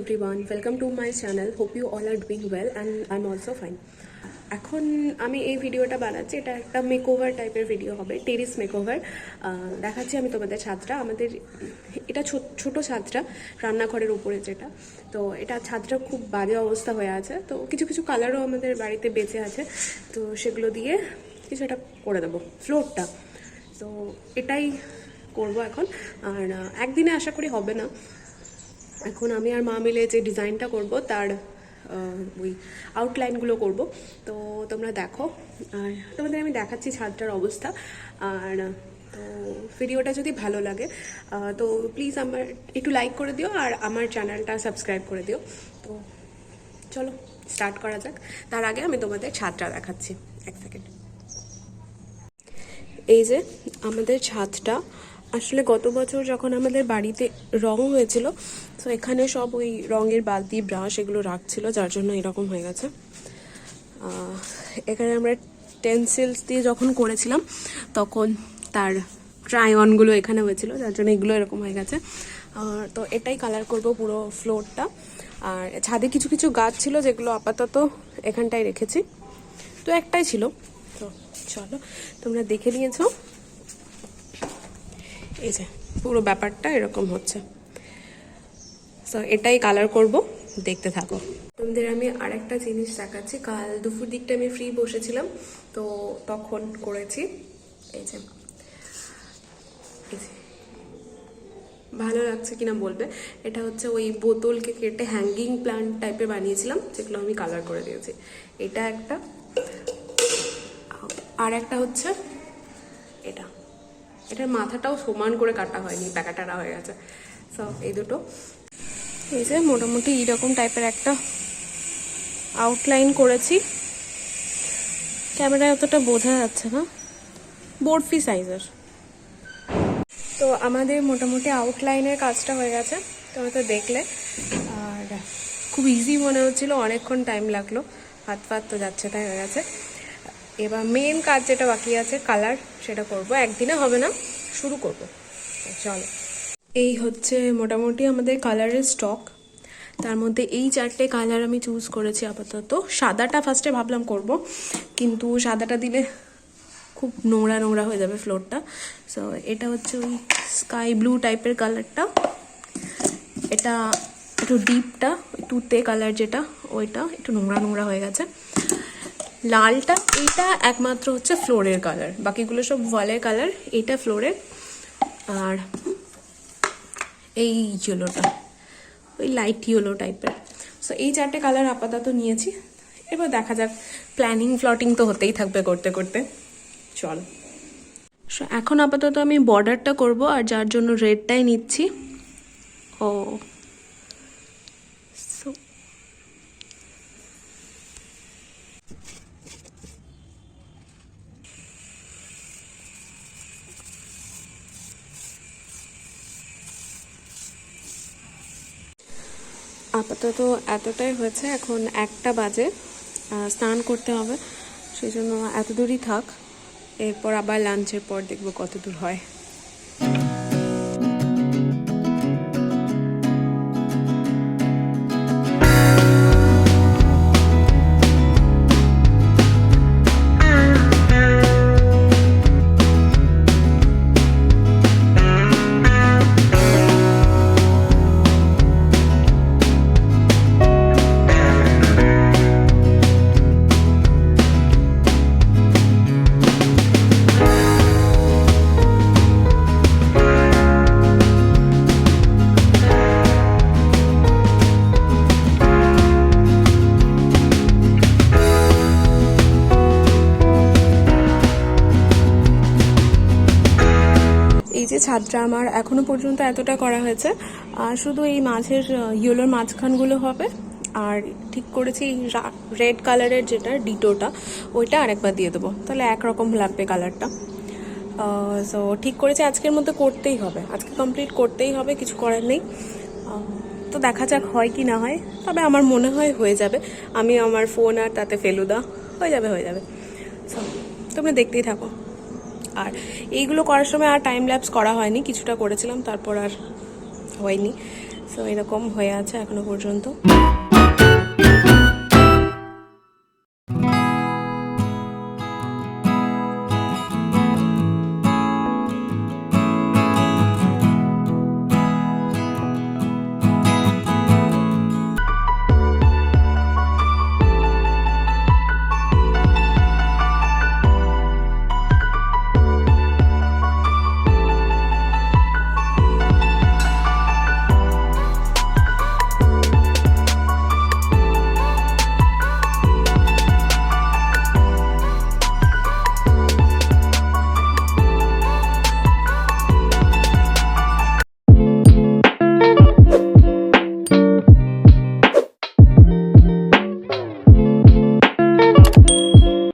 everyone, welcome to my channel. Hope you all are doing well and I'm also fine. এখন আমি এই ভিডিওটা বানাচ্ছি, এটা একটা মেকওভার টাইপের ভিডিও হবে, টেরিস মেকওভার। দেখাচ্ছি আমি তোমাদের ছাদটা। আমাদের এটা ছোট ছাদটা, রান্নাঘরের উপরে যেটা। তো এটা ছাদটা খুব বাজে অবস্থা হয়ে আছে, তো কিছু কিছু কালারও আমাদের বাড়িতে বেঁচে আছে, তো সেগুলো দিয়ে কিছু একটা করে দেবো ফ্লোরটা। তো এটাই করব এখন, আর একদিনে আশা করি হবে না। এখন আমি আর মা মিলে যে ডিজাইনটা করব তার ওই আউটলাইনগুলো করব, তো তোমরা দেখো। আর তোমাদের আমি দেখাচ্ছি ছাদটার অবস্থা। আর তো ভিডিওটা যদি ভালো লাগে তো প্লিজ আমার একটু লাইক করে দিও আর আমার চ্যানেলটা সাবস্ক্রাইব করে দিও। তো চলো স্টার্ট করা যাক। তার আগে আমি তোমাদের ছাদটা দেখাচ্ছি, এক সেকেন্ড। এই যে আমাদের ছাদটা, আসলে গত বছর যখন আমাদের বাড়িতে রং হয়েছিল, তো এখানে সব ওই রঙের বালতি ব্রাশ এগুলো রাখছিল, যার জন্য এরকম হয়ে গেছে। এখানে আমরা টেন্সিলস দিয়ে যখন করেছিলাম তখন তার ট্রাইঅনগুলো এখানে হয়েছিল, যার জন্য এগুলো এরকম হয়ে গেছে। তো এটাই কালার করব পুরো ফ্লোরটা। আর ছাদে কিছু কিছু গাছ ছিল যেগুলো আপাতত এখানটায় রেখেছি, তো একটাই ছিল। তো চলো তোমরা দেখে নিয়েছো, এই যে পুরো ব্যাপারটা এরকম হচ্ছে। সো এটাই কালার করব, দেখতে থাকো। তোমাদের আমি আরেকটা জিনিস দেখাচ্ছি। কাল দুপুর দিকটা আমি ফ্রি বসেছিলাম, তো তখন করেছি। এই যে ভালো লাগছে কিনা বলবে। এটা হচ্ছে ওই বোতলকে কেটে হ্যাঙ্গিং প্লান্ট টাইপের বানিয়েছিলাম, যেগুলো আমি কালার করে দিয়েছি। এটা একটা, আর একটা হচ্ছে এটা। এটার মাথাটাও সমান করে কাটা হয়নি, প্যাকাটারা হয়ে গেছে। সো এই দুটো, এই যে মোটামুটি এইরকম টাইপের একটা আউটলাইন করেছি। ক্যামেরায় অতটা বোঝা যাচ্ছে না, বরফি সাইজের। তো আমাদের মোটামুটি আউটলাইনের কাজটা হয়ে গেছে, তোমরা তো দেখলে। আর খুব ইজি মনে হচ্ছিল, অনেকক্ষণ টাইম লাগলো, হাত ফাত তো যাচ্ছে তাই হয়ে গেছে। এবার মেন কাজ যেটা বাকি আছে কালার, সেটা করব। একদিনে হবে না, শুরু করব। চলো, এই হচ্ছে মোটামুটি আমাদের কালারের স্টক। তার মধ্যে এই চারটে কালার আমি চুজ করেছি আপাতত। সাদাটা ফার্স্টে ভাবলাম করব, কিন্তু সাদাটা দিলে খুব নোংরা নোংরা হয়ে যাবে ফ্লোরটা। সো এটা হচ্ছে ওই স্কাই ব্লু টাইপের কালারটা। এটা একটু ডিপটা, তুতে কালার যেটা, ওইটা একটু নোংরা নোংরা হয়ে গেছে। লালটা, এইটা একমাত্র হচ্ছে ফ্লোরের কালার, বাকিগুলো সব ওয়ালের কালার, এইটা ফ্লোরের। আর এই ইয়েলোটা ওই লাইট ইয়েলো টাইপের। সো এই চারটে কালার আপাতত নিয়েছি। এবার দেখা যাক, প্ল্যানিং ফ্লটিং তো হতেই থাকবে করতে করতে। চল, সো এখন আপাতত আমি বর্ডারটা করব, আর যার জন্য রেডটাই নিচ্ছি। ও আপাতত এতটাই হয়েছে। এখন 1টা বাজে, স্নান করতে হবে, সেই জন্য এত দূরই থাক। এরপর আবার লাঞ্চের পর দেখবো কত দূর হয়। ছাদটা আমার এখনো পর্যন্ত এতটা করা হয়েছে, আর শুধু এই মাঝের ইয়েলোর মাঝখানগুলো হবে। আর ঠিক করেছি রেড কালারের যেটা ডিটোটা, ওইটা আরেকবার দিয়ে দেবো, তাহলে একরকম লাগবে কালারটা। সো ঠিক করেছি আজকের মধ্যে করতেই হবে, আজকে কমপ্লিট করতেই হবে, কিছু করার নেই। তো দেখা যাক হয় কি না হয়, তবে আমার মনে হয় হয়ে যাবে। আমি আমার ফোন আর তাতে ফেলুদা, হয়ে যাবে হয়ে যাবে। সো তোমরা দেখতেই থাকো। আর এইগুলো করার সময় আর টাইম ল্যাপস করা হয়নি, কিছুটা করেছিলাম, তারপর আর হয়নি। সো এরকম হয়ে আছে এখনো পর্যন্ত।